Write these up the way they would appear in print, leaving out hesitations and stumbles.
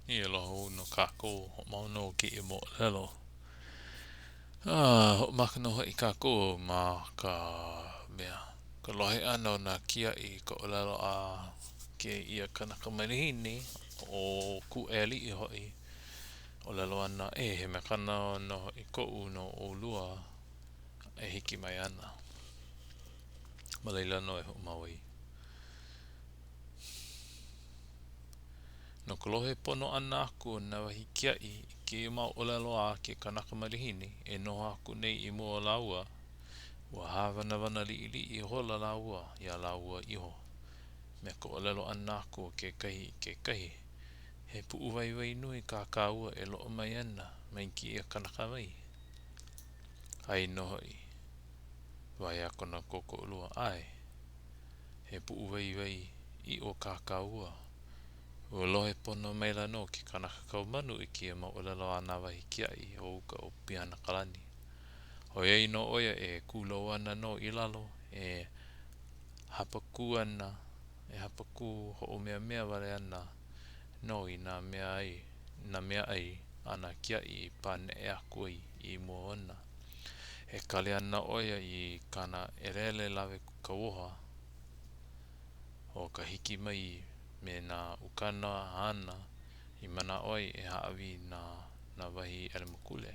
Ni loho no kako mau no ki e mo lelo. Ho makano i kako ma ka mea. Ka lohe ana na kia i ka olelo a ke ia kanaka manihini o ku eli i hoi. O lelo ana he me kana no i ko no o lua e hiki mai ana. Ma leila no e ho maui. No ka lohe pono ana aku na wahi kia i ke mau olelo a ke kanaka marihini e noho aku nei i mua laua ua hawana wana li i hola laua ia laua iho me ka olelo ana aku ke kahi he pu uwaiwai nui ka kaua e loo mai ana mai ki ia kanaka mai ai noho i vai ako na koko ulua ai he pu uwaiwai i o ka kaua ua lohe pono meila no ki kanaka kau manu i kia ma olelo ana wahi kia i o uka o piana kalani Hoiai no oia e kulo ana no ilalo e hapaku ana e hapaku ho o mea wale ana no i na mea ai ana kia i pane e aku ai i mua ona e kale ana oia i kana erele lawe ka woha o ka hiki mai me na ukana ana i mana oi e haawi na wahi ele makule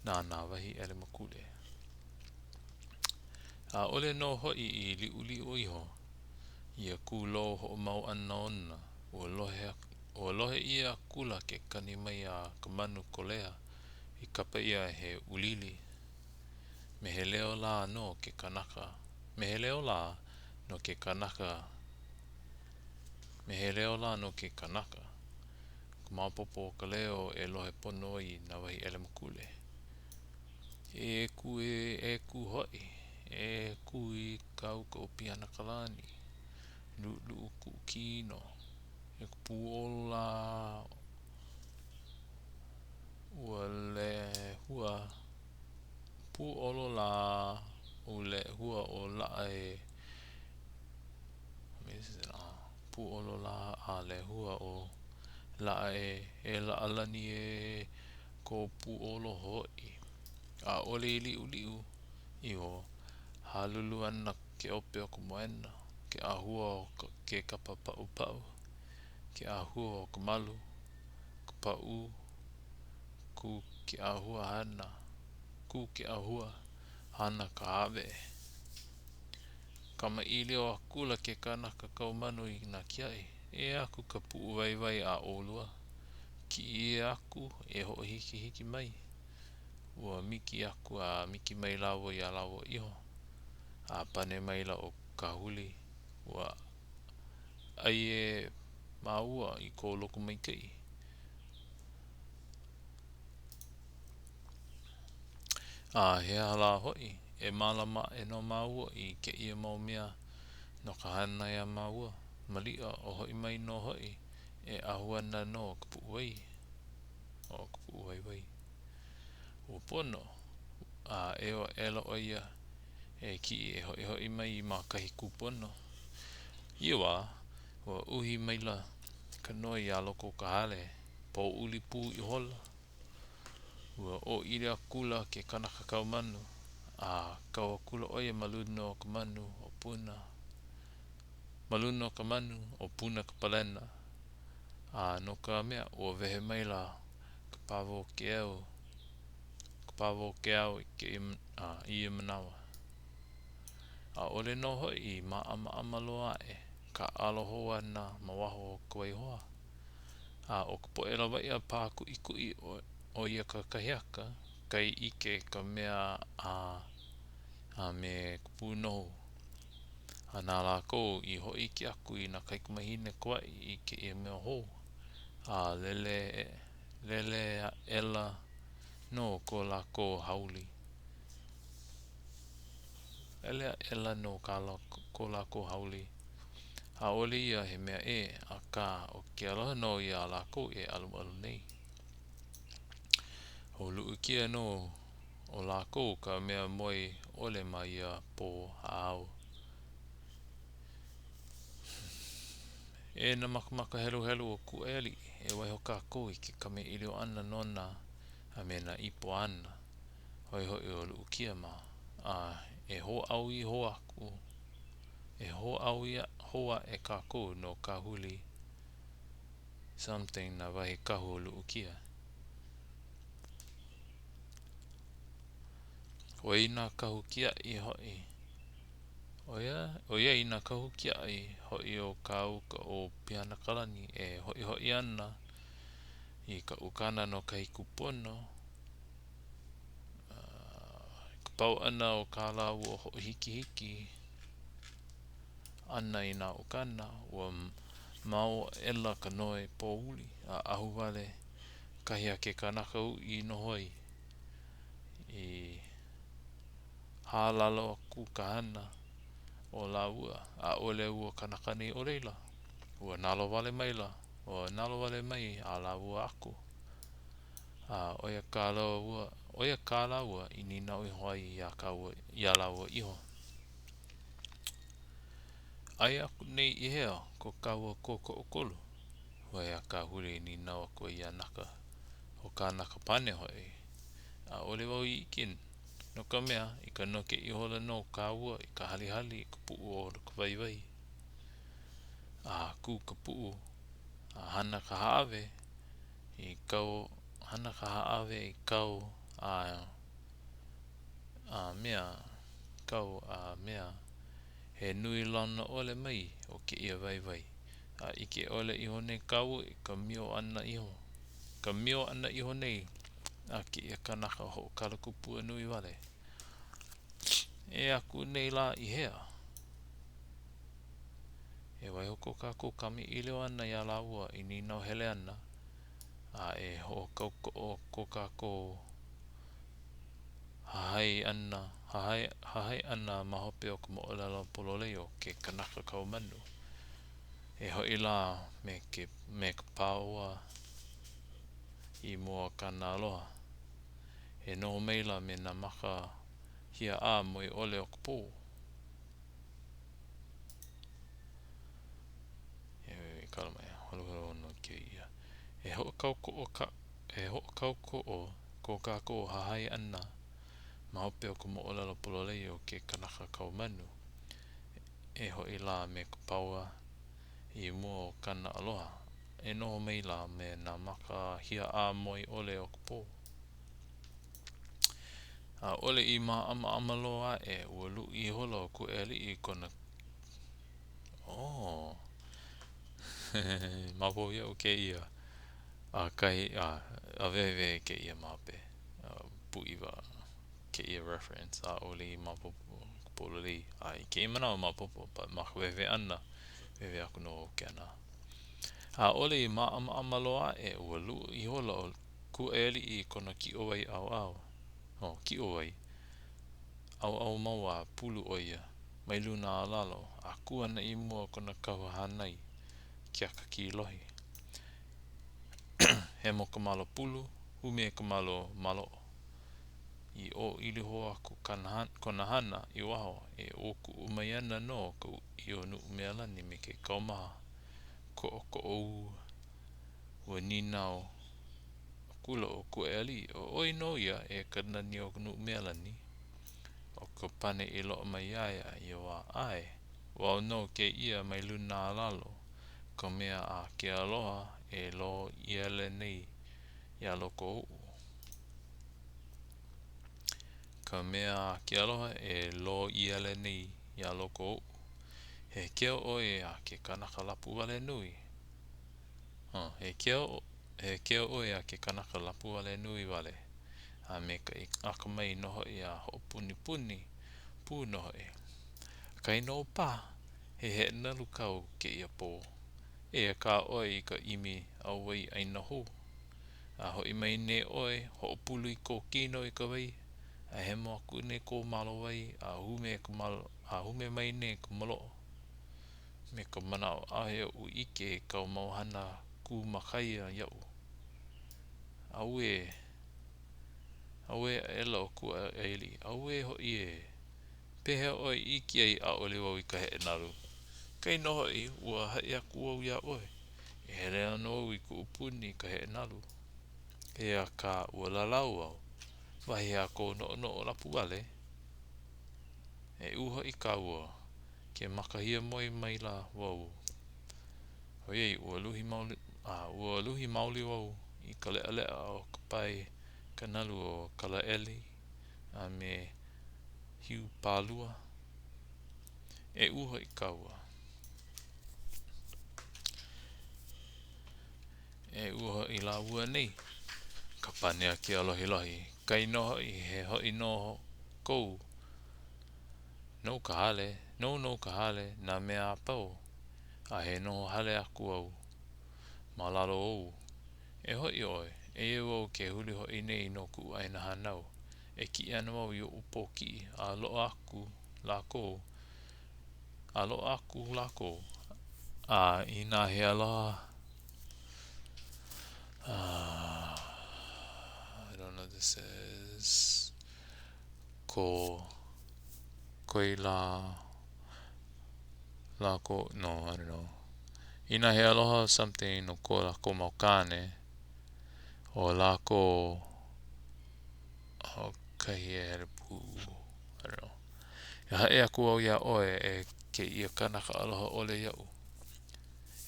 na wahi ele makule a ole no hoi i liu iho ia kulo ho mau ana ona ua lohe ia kula ke kani mai a ka manu kolea i kapa ia he ulili me he leo la no ke kanaka me he leo la no ke kanaka me he leo la no ke kanaka maopopo ka leo e lohe pono i na wahi ele makule e ku hoi e ku i kauka o piana kalani lu ku kino e ku ola ua le hua pu olo la o le hua o la e pu olo la a le hua o la e la alani e ko pu olo hoi a ole ili uliu iho halulu ana ke ope o ka moena ke ahua o ke kapa pau pau ke ahua o ka malu ka pau ku ke ahua hana ku ke ahua hana ka ave kama ili o akula ke kanaka kau manu i na kiai e aku ka pu vai a olua ki i aku e ho hiki mai ua miki aku a miki mai lawa i a lawa iho a pane mai la o ka huli ua ai e maua i ko loko mai kei a he ala hoi e malama e no maua i ke ia mau mea no ka hana ia maua malia o hoi mai no hoi e ahuana no ka puuai o ka puuai wai upono a eo ela oia e ki e hoi mai i makahi kupono iwa ua uhi maila ka noi a loko ka hale po uli pu i hola ua o iria kula ke kanaka kau manu a kau kula oia maluno ka manu o puna maluno ka manu o puna ka palena a no ka mea o vehe maila ka pavo ke au i ke i manawa a ole no hoi i ma ama loa e ka aloho ana ma waho ka waihoa a o ka poela wai a pāku i o ia ka kahiaka kai ike ka mea a me kupu noho a nā lako i hoi ki aku i na kaikumahine kua i ke ia mea ho a lele ela no ko lako hauli ela no ko lako hauli a ole ia he mea e a ka o ke aloha no i a lako e alu nei o luu kia no o lako ka mea moi ole mai ia po ao E na makamaka helu helu o ku eli e wai hoka ko I ke kame ilio ana nona a me na ipo ana hoi hoi o lu kia ma a e ho au I ho aku e ho au ia hoa e ka ko no ka huli something na wahi kahu lu kia o ina kahu kia I hoi Oia ina kahu kia I hoi o ka uka o piana kalani e hoi hoi ana I ka ukana no ka kupono ka pau ana o ka lau o hiki hiki ana I nā ukana ua mau ela ka noe pōuli a ahu wale kahia ke kanaka I noho ai I hālalo aku ka hana o la ua a ole ua kanaka nei o leila ua nalo wale mai la o nalo wale mai a la ua aku a oia ka la ua I nina o hoi ia la ua iho ai aku nei I hea ko kaua ko okolu hoi a ka huri ni nau ako ia naka o ka naka pane hoi a ole wau I ikin no ka mea I ka noke I hola no ka ua I ka hali hali I ka puu o ka vai vai a ku ka puu a hana ka haave I kau hana ka haave I kau a mea kau a mea he nui lana ole mai o ke ia vai vai a ike ole iho nei kau I ka mio ana iho ka mio ana iho nei a ke ia kanaka ho kala kupua nui wale e aku nei la I hea e wai hoko kako kami ilio ana ia la ua I nina o hele ana a e ho kauko o ko kako hahai ana mahope o ka mo'olelo pololei o ke kanaka kaumanu e hoi la me ka paua I mua kana aloha e noho meila me na maka hia a mo I ole o ka pō e kalama e holo holo no ke ia e ho kauko o ko kako hahai ana mahope o ka mo'olelo pololei o ke kanaka kaumanu e hoi la me ka paua I mua o kana aloha e noho mai la me na maka hia a mo I ole o ka pō a ole I ma ama loa e ua lu I hola o ku eli I kona mapo ia o ke ia a kai a veve ke ia mape puiwa ke ia reference a ole I mapopo pololei a I ke mana o mapopo but ma veve ana veve aku no ke ana a ole I ma ama loa e ua lu I hola o ku eli I kona ki o wai au ki o wai au mau a pulu o ia mai luna a lalo a ku ana I mua kona kahu hanai kia ka ki lohi he mo ka malo pulu hume ka malo malo I o ili ho aku kona hana I waho e oku umai ana no ka I o nu mea lani me ke kaumaha ko ou ua ninau kula o ku eli o oi no ia e ka nani o nu mea lani o ka pane I loo mai iaia I wa ai wao no ke ia mai luna a lalo ka mea a ke aloha e lo iele nei ia loko o ka mea a ke aloha e lo iele nei ia loko o he keo oe a ke kanaka lapu wale nui he keo oe a ke kanaka lapu wale nui wale a me ka aka mai noho I a ho puni puni pu noho e kai no pa he nalu kau ke ia po e ka oe I ka imi au wai aina ho a hoi mai ne oe ho pulu I ko kino I ka wai a he mo aku ne ko malo wai a hume mai ne ka malo me ka mana o ahe u ike kau mau hana ku makaia iau aue ela o ku eli aue hoi e pehe oe iki ai a ole wau I ka he nalu Kei noho I ua hai aku au ia oe. E hele anō I ku upuni ka he nalu. E a ka ua lalau au. Wahi a ko no lapu wale. E uho I ka ua. Ke makahia moi mai la wau. Hoi ua luhi mauli wau I ka lea o ka pai ka nalu o Kalaeli a me Hiu Pālua. E uho I ka ua. E uho I la ua nei. Ka panea ki alohi lohi. Kai noho I he hoi no kou. No ka hale. No ka hale. Na mea apau. A he no hale aku au. Malalo ou. E hoi oe. E au ke huli hoi nei no ku aina hanau. E ki anu au I upo ki. A lo aku lako. A lo aku lako. A ina he aloha. I don't know this is koi la ko no I don't know ina he aloha something no ko la ko maukane o la ko kai e pu I don't know e hae aku au ia oe e ke ia kanaka aloha ole iau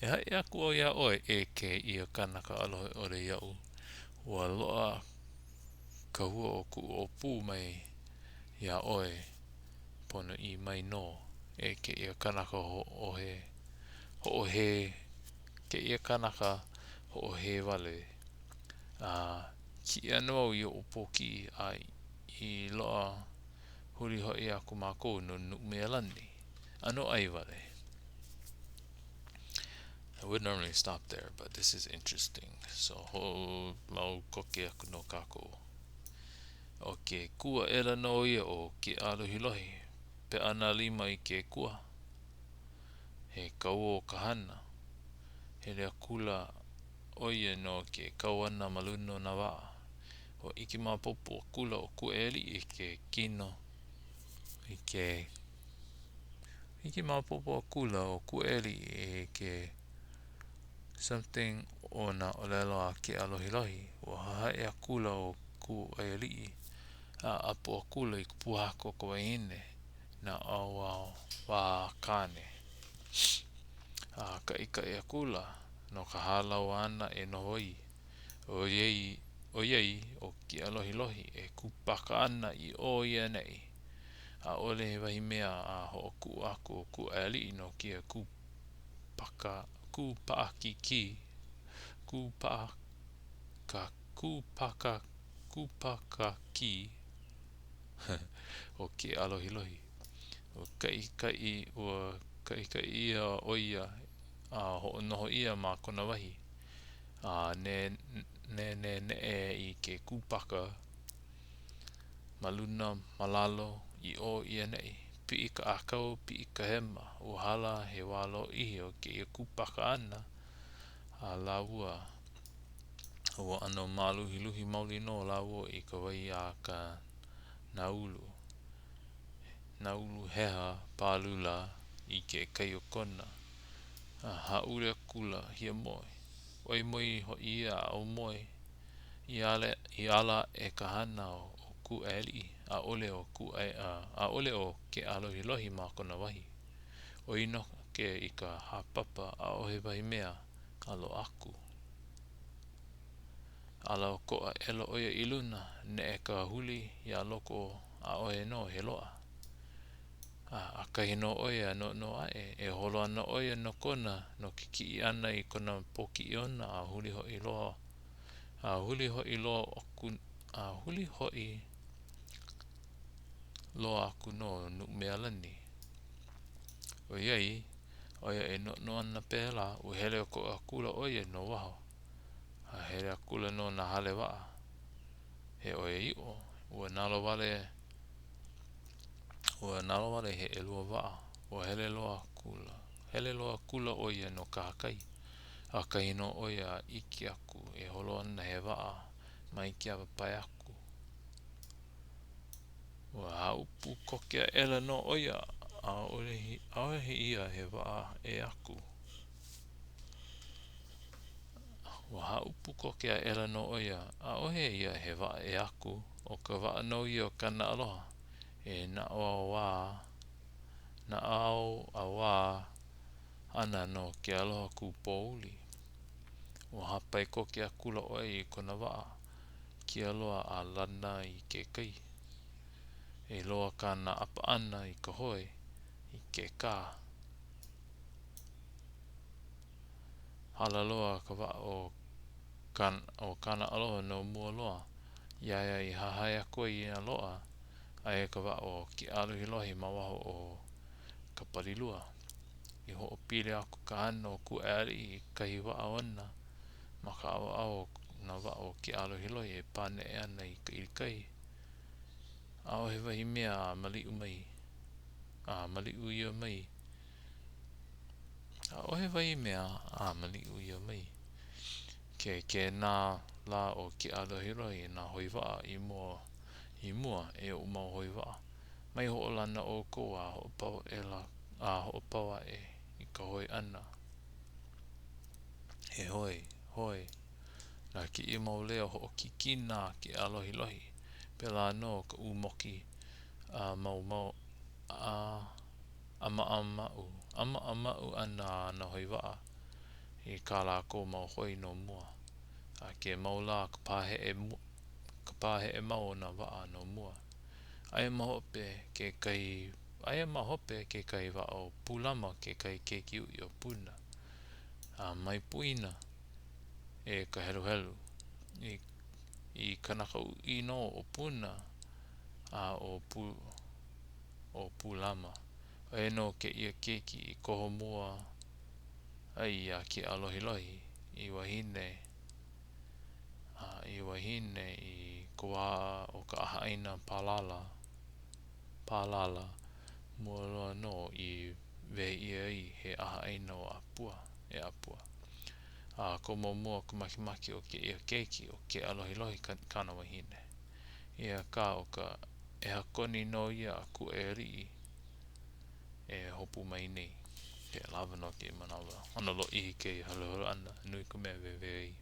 e hae aku au ia oe e ke ia kanaka aloha ole iau ua loa ka hua o ku o pū mai ia oe pono I mai no e ke ia kanaka ho he ke ia kanaka ho he wale ki anu au I upo ki I loa huri hoi aku mākou no mea lani ano ai wale I would normally stop there but this is interesting so ho mau koke aku no kako o ke kua era no ia o ke alohi lohi pe ana lima I ke kua he kau o kahana he rea kula oia no ke kau ana maluno na waa o iki mapopo kula o ku eli I ke kino I ke iki mapopo kula o ku eli I ke something o na olelo a ke alohi lohi o hae a kula o ku eli a apo a kula I puhako ko ine na au wa kane ka ika e kula no ka halau ana e noho I o iei o ki alohi lohi e kupaka ana I o ia nei a ole wahi mea a ho ku aku ku ali no kia kupaka ki o ke alohi lohi o kai o kai ia oia a ho noho ia ma kona wahi ne I ke kupaka maluna malalo I o ia nei pi I ka akau pi I ka hema uhala he walo I o ke ia kupaka ana a la ua ano maluhi luhi mauli no la ua I ka wai a ka naulu heha palula I ke kai o kona haure kula hia moi oi moi ho ia au moi I ala e ka hana o ku eli a ole o ke alohi lohi ma kona wahi o ino ke I ka hapapa a ohe wahi mea alo aku ala o koa elo oia I luna ne e ka huli ia loko a ohe no he loa a kai no oia no ae e holo ana oia no kona no ke ki ana I kona poki I ona a huli hoi loa a huli hoi loa aku no mea lani o iei oia e no ana pēla u hele o ko a kula oia no waho a hele a kula no na hale waa he oia I ua nalo wale he elua waa o hele loa kula oia no ka hakai a kai no oia iki aku e holo ana he waa mai ki ava pai aku ua haupu kokea ela no oia aohe ia he waa e aku. Wa haupu koke a ela no oia, aohe ia he waa e aku, o ka waa no ia o kana aloha, e na o wa, na ao a wa, ana no ke aloha ku pouli. Wa hapai koke a kula oi i kona waa, ki aloha a lana i ke kai. E loa kana apa ana i ka hoi, i ke kā. Hala loa ka waa o kana aloha no mua loa, iaia i hahai a koe i a loa, ai ka waa o ki aluhi lohi ma waho o ka parilua. I ho o pile aku ka ano ku ari i kahi waa wana, ma ka ao na waa o ki aluhi lohi e pane e ana i ka ilikai. Aohe wahi mea a maliu mai, a maliu ia mai. Aohe wahi mea a maliu ia mai. Ke nā la o ki aluhi lohi na hoi waa i mua e o mau hoi waa. Mai ho o lana o ko a ho pau e la a ho paua e i ka hoi ana. He hoi. Na ki I mau leo ho o ki kina ki alohi lohi. Pela no ka umoki a mau a ama ana na hoi waa. I ka la ko mau hoi no mua. A ke mau la ka pahe e mau na waa no mua. Ai mahope ke kai wa o pulama ke kai ke kiu I o puna. A mai puina e ka helu helu. I kanaka I no o puna a o pulama. E no ke ia keiki I koho mua ai a ki alohi lohi I wahine I kua o ka aha aina palala mua loa no I vehe ia I he aha aina o apua a komo mua kumaki o ke ia keiki o ke alohi lohi kana wahine ia ka o ka e hakoni no ia ku e rii e hopu mai nei ke lava no ke manawa ano lo I ke halo ana nui ka mea vevei